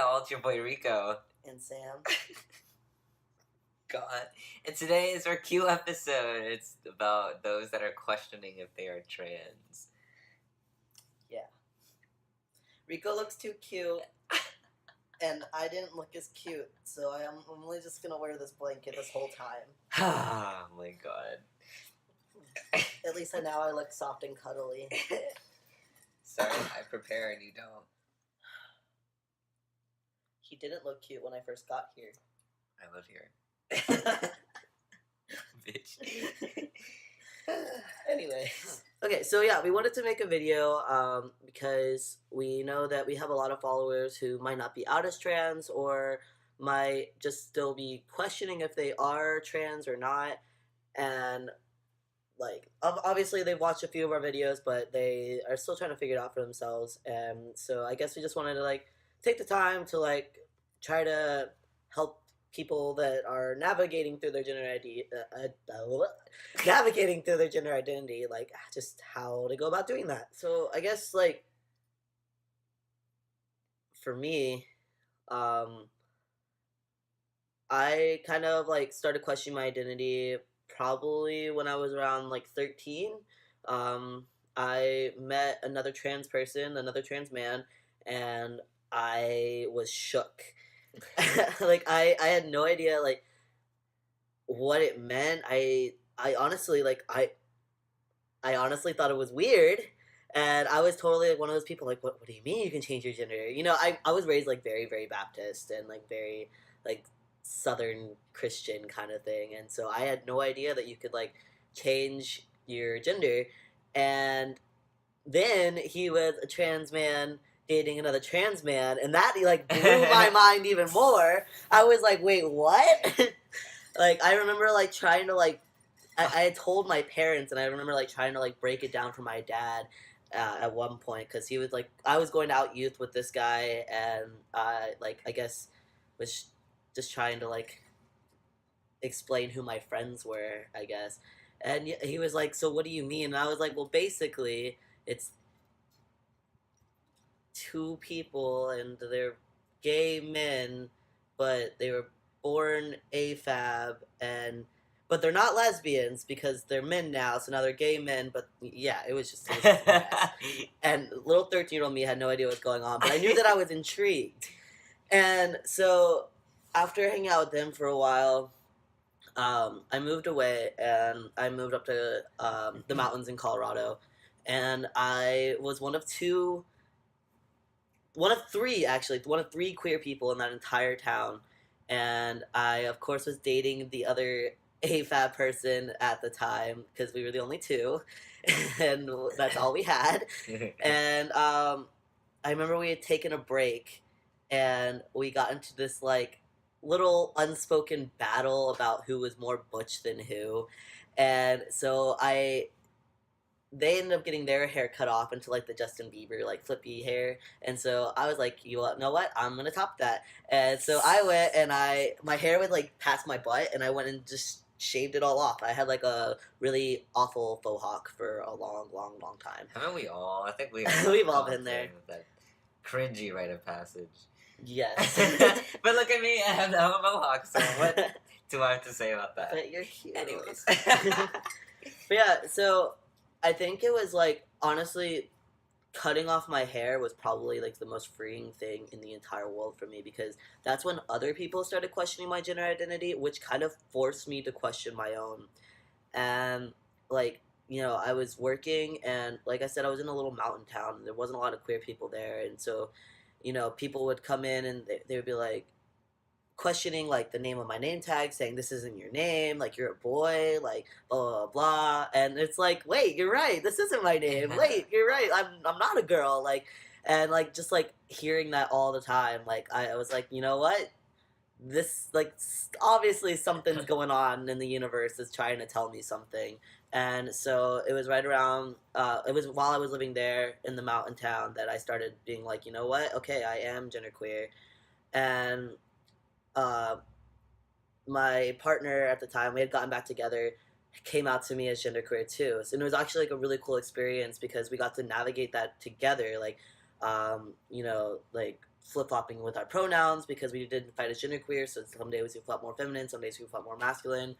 y'all, it's your boy Rico. And Sam. God. And today is our Q episode. It's about those that are questioning if they are trans. Yeah. Rico looks too cute. And I didn't look as cute, so I'm only just gonna wear this blanket this whole time. Oh my god. At least now I look soft and cuddly. Sorry, I prepare and you don't. He didn't look cute when I first got here. I live here. Bitch. Anyways. Okay, so yeah, we wanted to make a video because we know that we have a lot of followers who might not be out as trans or might just still be questioning if they are trans or not. And like, obviously they've watched a few of our videos, but they are still trying to figure it out for themselves. And so I guess we just wanted to like take the time to like try to help people that are navigating through their gender identity, like just how to go about doing that. So I guess like for me, I kind of like started questioning my identity probably when I was around like 13. I met another trans person, another trans man, and I was shook. Like I had no idea like what it meant. I honestly like I honestly thought it was weird, and I was totally like one of those people like what do you mean you can change your gender? You know, I was raised like very, very Baptist and like very like Southern Christian kind of thing, and so I had no idea that you could like change your gender. And then he was a trans man dating another trans man, and that like blew my mind even more. I was like, wait, what? Like I remember like trying to like I had told my parents, and I remember like trying to like break it down for my dad at one point, because he was like, I was going to out youth with this guy, and like I guess was just trying to like explain who my friends were, I guess. And he was like, so what do you mean? And I was like, well, basically it's two people and they're gay men, but they were born AFAB, but they're not lesbians because they're men now, so now they're gay men. But yeah, it was just a mess. And little 13-year-old me had no idea what was going on, but I knew that I was intrigued. And so after hanging out with them for a while, I moved away, and I moved up to the mountains in Colorado, and I was one of three queer people in that entire town. And I, of course, was dating the other AFAB person at the time because we were the only two, and that's all we had. And I remember we had taken a break, and we got into this like little unspoken battle about who was more butch than who. And so they ended up getting their hair cut off into like the Justin Bieber like flippy hair, and so I was like, you know what, I'm gonna top that. And so I went, and my hair would like past my butt, and I went and just shaved it all off. I had like a really awful faux hawk for a long time. Haven't we all? I think we've all been there. That cringy rite of passage. Yes. But look at me, I have a mohawk, so what do I have to say about that? But you're cute. Anyways. But yeah, so I think it was like, honestly, cutting off my hair was probably like the most freeing thing in the entire world for me, because that's when other people started questioning my gender identity, which kind of forced me to question my own. And like, you know, I was working, and like I said, I was in a little mountain town, and there wasn't a lot of queer people there. And so, you know, people would come in, and they would be like questioning like the name of my name tag, saying this isn't your name, like you're a boy, like blah blah blah. And it's like, wait, you're right, this isn't my name. Wait, you're right, I'm not a girl. Like, and like just like hearing that all the time, like I was like, you know what, this like obviously something's going on in the universe is trying to tell me something. And so it was right around it was while I was living there in the mountain town that I started being like, you know what, okay, I am genderqueer. And my partner at the time, we had gotten back together, came out to me as genderqueer too. So, and it was actually like a really cool experience because we got to navigate that together. Like, you know, like flip-flopping with our pronouns because we didn't fight as genderqueer, so some days we felt more feminine, some days we felt more masculine.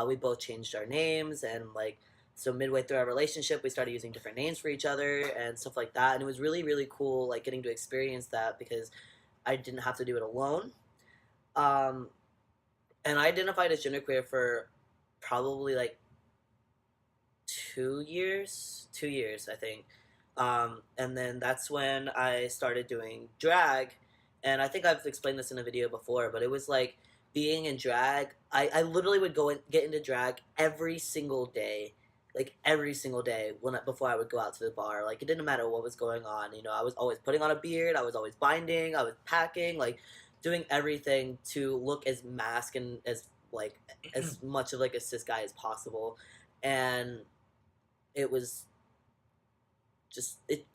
We both changed our names, and like so midway through our relationship we started using different names for each other and stuff like that, and it was really really cool like getting to experience that because I didn't have to do it alone. um, and I identified as genderqueer for probably like 2 years I think. And then that's when I started doing drag, and I think I've explained this in a video before, but it was like being in drag. I literally would go and get into drag every single day, like every single day before I would go out to the bar. Like it didn't matter what was going on. You know, I was always putting on a beard. I was always binding. I was packing, like doing everything to look as mask and as like as much of like a cis guy as possible, and it was just it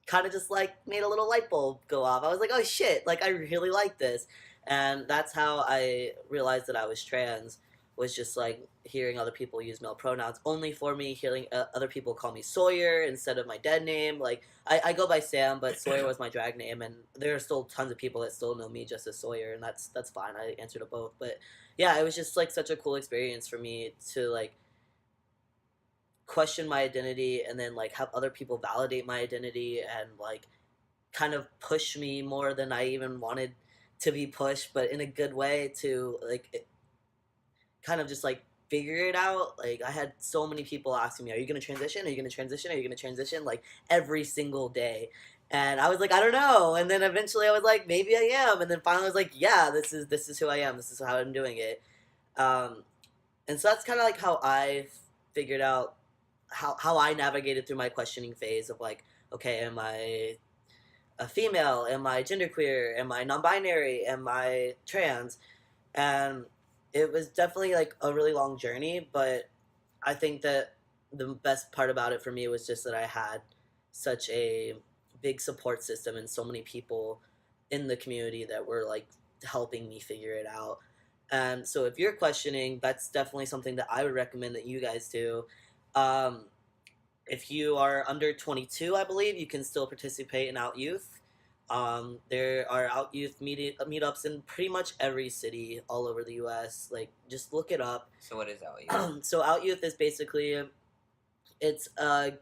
kind of just like made a little light bulb go off. I was like, oh shit, like I really like this. And that's how I realized that I was trans, was just like hearing other people use male pronouns only for me, hearing other people call me Sawyer instead of my dead name. Like I go by Sam, but Sawyer was my drag name, and there are still tons of people that still know me just as Sawyer, and that's fine. I answer to both. But yeah, it was just like such a cool experience for me to like question my identity and then like have other people validate my identity and like kind of push me more than I even wanted to be pushed, but in a good way to like kind of just like figure it out. Like I had so many people asking me, "Are you going to transition? Are you going to transition? Are you going to transition?" Like every single day. And I was like, I don't know. And then eventually I was like, maybe I am. And then finally I was like, yeah, this is who I am. This is how I'm doing it. Um, and so that's kind of like how I figured out how I navigated through my questioning phase of like, okay, am I a female? Am I genderqueer? Am I non-binary? Am I trans? And it was definitely like a really long journey, but I think that the best part about it for me was just that I had such a big support system and so many people in the community that were like helping me figure it out. And so if you're questioning, that's definitely something that I would recommend that you guys do. Um, if you are under 22, I believe you can still participate in Out Youth. There are Out Youth meetups in pretty much every city all over the U.S. Like, just look it up. So what is Out Youth? So Out Youth is basically it's a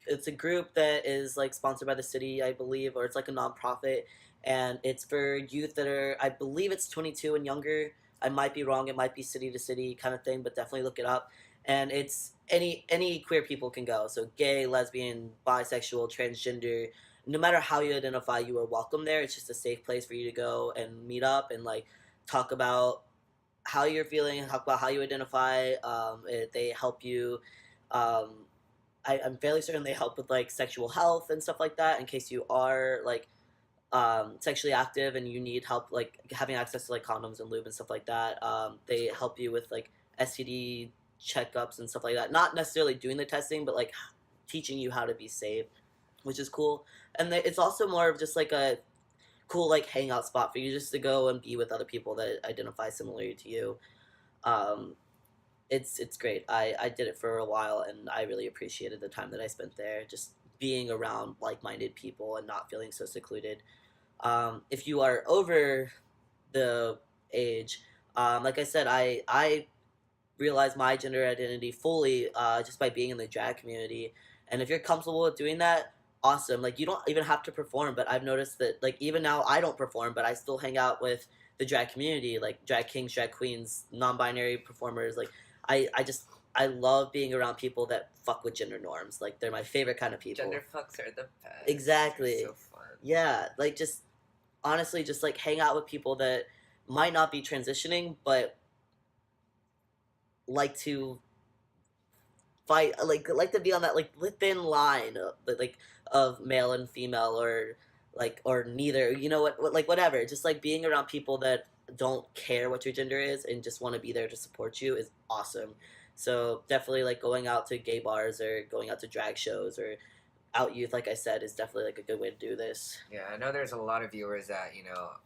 it's a group that is like sponsored by the city, I believe, or it's like a nonprofit, and it's for youth that are, I believe, it's 22 and younger. I might be wrong. It might be city to city kind of thing, but definitely look it up. And it's any queer people can go. So gay, lesbian, bisexual, transgender, no matter how you identify, you are welcome there. It's just a safe place for you to go and meet up and like talk about how you're feeling, talk about how you identify. They help you. Um, I'm fairly certain they help with like sexual health and stuff like that in case you are like sexually active and you need help like having access to like condoms and lube and stuff like that. They help you with like STD checkups and stuff like that. Not necessarily doing the testing, but like teaching you how to be safe, which is cool. And it's also more of just like a cool like hangout spot for you just to go and be with other people that identify similarly to you. Um, it's great. I did it for a while and I really appreciated the time that I spent there, just being around like-minded people and not feeling so secluded. If you are over the age, like I said, I realized my gender identity fully just by being in the drag community. And if you're comfortable with doing that, awesome. Like you don't even have to perform, but I've noticed that like even now I don't perform, but I still hang out with the drag community, like drag kings, drag queens, non-binary performers. Like I just I love being around people that fuck with gender norms. Like they're my favorite kind of people. Gender fucks are the best. Exactly. They're so fun. Yeah, like just honestly just like hang out with people that might not be transitioning but like to fight, like to be on that like thin line of, like of male and female, or neither, you know what, like whatever, just like being around people that don't care what your gender is and just want to be there to support you is awesome. So definitely like going out to gay bars or going out to drag shows or Out Youth, like I said, is definitely like a good way to do this. Yeah, I know there's a lot of viewers that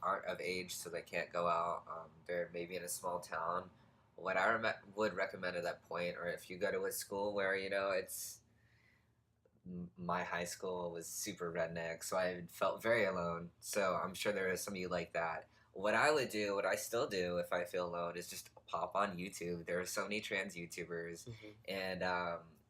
aren't of age, so they can't go out. They're maybe in a small town. What I would recommend at that point, or if you go to a school where it's my high school was super redneck, so I felt very alone. So I'm sure there is some of you like that. What I would do, what I still do if I feel alone, is just pop on YouTube. There are so many trans YouTubers, Hmm. and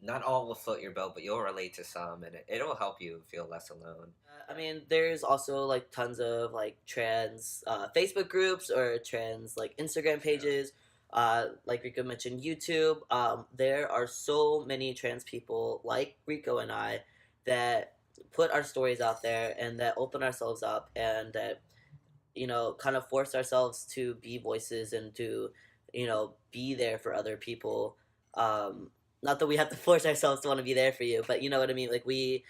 not all will float your boat, but you'll relate to some, and it'll help you feel less alone. I mean, there's also like tons of like trans Facebook groups or trans like Instagram True. pages. Like Rico mentioned, YouTube. There are so many trans people like Rico and I that put our stories out there and that open ourselves up and that kind of force ourselves to be voices and to be there for other people. Not that we have to force ourselves to want to be there for you, but you know what I mean. Like we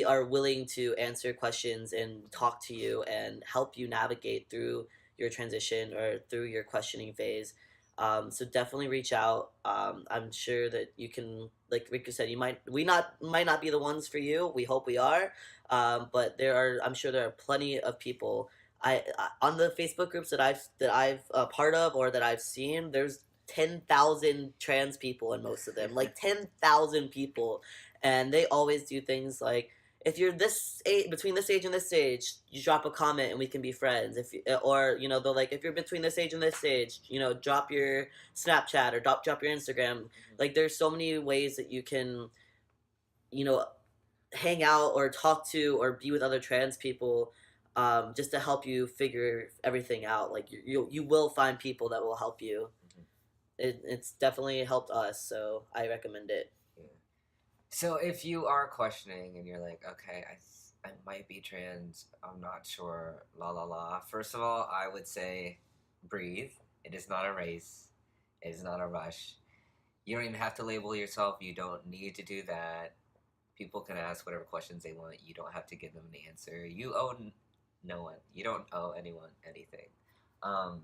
are willing to answer questions and talk to you and help you navigate through your transition or through your questioning phase. So definitely reach out. I'm sure that you can, like Riku said, might not be the ones for you. We hope we are, but I'm sure there are plenty of people. On the Facebook groups that I've part of or that I've seen, there's 10,000 trans people in most of them, like 10,000 people, and they always do things like, if you're this age, between this age and this age, you drop a comment and we can be friends. Or they're like, if you're between this age and this age, drop your Snapchat or drop your Instagram. Like there's so many ways that you can you know hang out or talk to or be with other trans people, just to help you figure everything out. Like you will find people that will help you. Mhm. It's definitely helped us, so I recommend it. Yeah. So if you are questioning and you're like, okay, I might be trans, I'm not sure, la la la. First of all, I would say breathe. It is not a race. It is not a rush. You don't even have to label yourself. You don't need to do that. People can ask whatever questions they want. You don't have to give them an answer. You owe no one. You don't owe anyone anything. Um,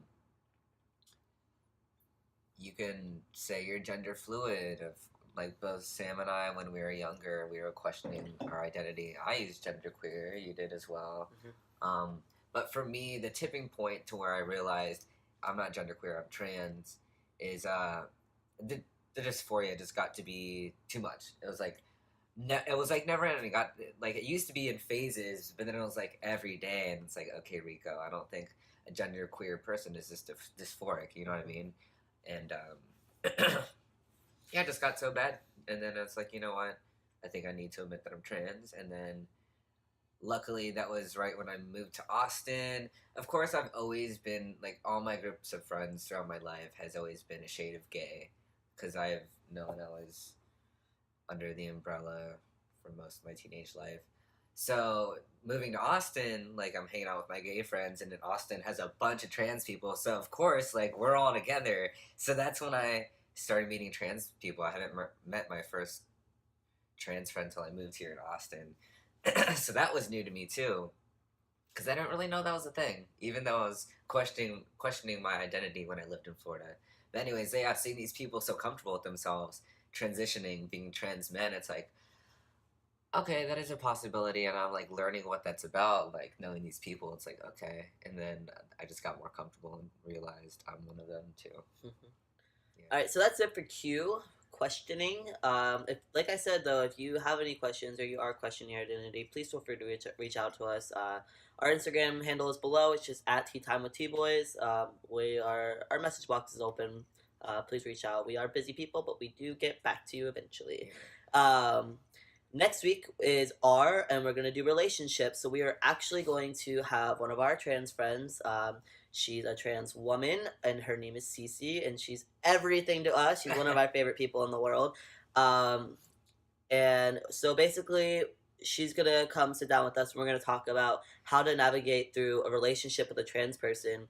you can say you're gender fluid. Of like both Sam and I, when we were younger, we were questioning our identity. I used genderqueer. You did as well. Um, but for me, the tipping point to where I realized I'm not genderqueer, I'm trans, is the the dysphoria just got to be too much. It was like it was like never ending. It got like it used to be in phases, but then it was like every day, and it's like, okay, Rico, I don't think a genderqueer person is just dysphoric. You know what I mean? And yeah, it just got so bad. And then it's like, you know what? I think I need to admit that I'm trans. And then luckily, that was right when I moved to Austin. Of course, I've always been like all my groups of friends throughout my life has always been a shade of gay because I've known I was under the umbrella for most of my teenage life. So moving to Austin, like I'm hanging out with my gay friends, and then Austin has a bunch of trans people. So of course, like we're all together. So that's when I started meeting trans people. I haven't met my first trans friend until I moved here to Austin. So that was new to me too, because I didn't really know that was a thing, even though I was questioning my identity when I lived in Florida. But anyways, yeah, seeing these people so comfortable with themselves, transitioning, being trans men, it's like, okay, that is a possibility, and I'm like learning what that's about, like knowing these people. It's like, okay, and then I just got more comfortable and realized I'm one of them too. Yeah. All right, so that's it for Q questioning. If, like I said though, if you have any questions or you are questioning your identity, please feel free to reach out to us. Our Instagram handle is below. It's just at Tea Time with T Boys. Our message box is open. Please reach out. We are busy people, but we do get back to you eventually. Next week is and we're gonna do relationships. So we are actually going to have one of our trans friends. She's a trans woman, and her name is Cece, and she's everything to us. She's one of our favorite people in the world. And so basically, she's gonna come sit down with us, and we're gonna talk about how to navigate through a relationship with a trans person,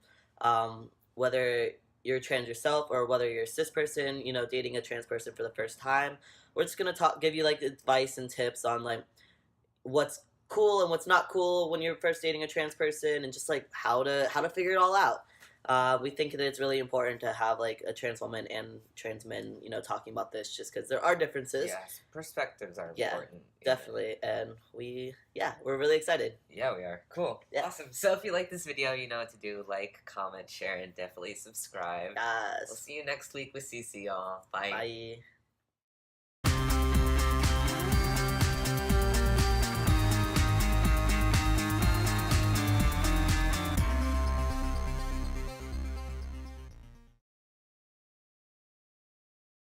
whether you're trans yourself or whether you're a cis person, dating a trans person for the first time. We're just gonna give you like advice and tips on like what's cool and what's not cool when you're first dating a trans person, and just like how to figure it all out. We think that it's really important to have like a trans woman and trans men, talking about this, just because there are differences. Yes, perspectives are Yeah, important. definitely, and we're really excited. Yeah, we are. Cool. Yeah. Awesome. So if you like this video, you know what to do. Like, comment, share, and definitely subscribe. Yes. We'll see you next week with CC, y'all. Bye. Bye.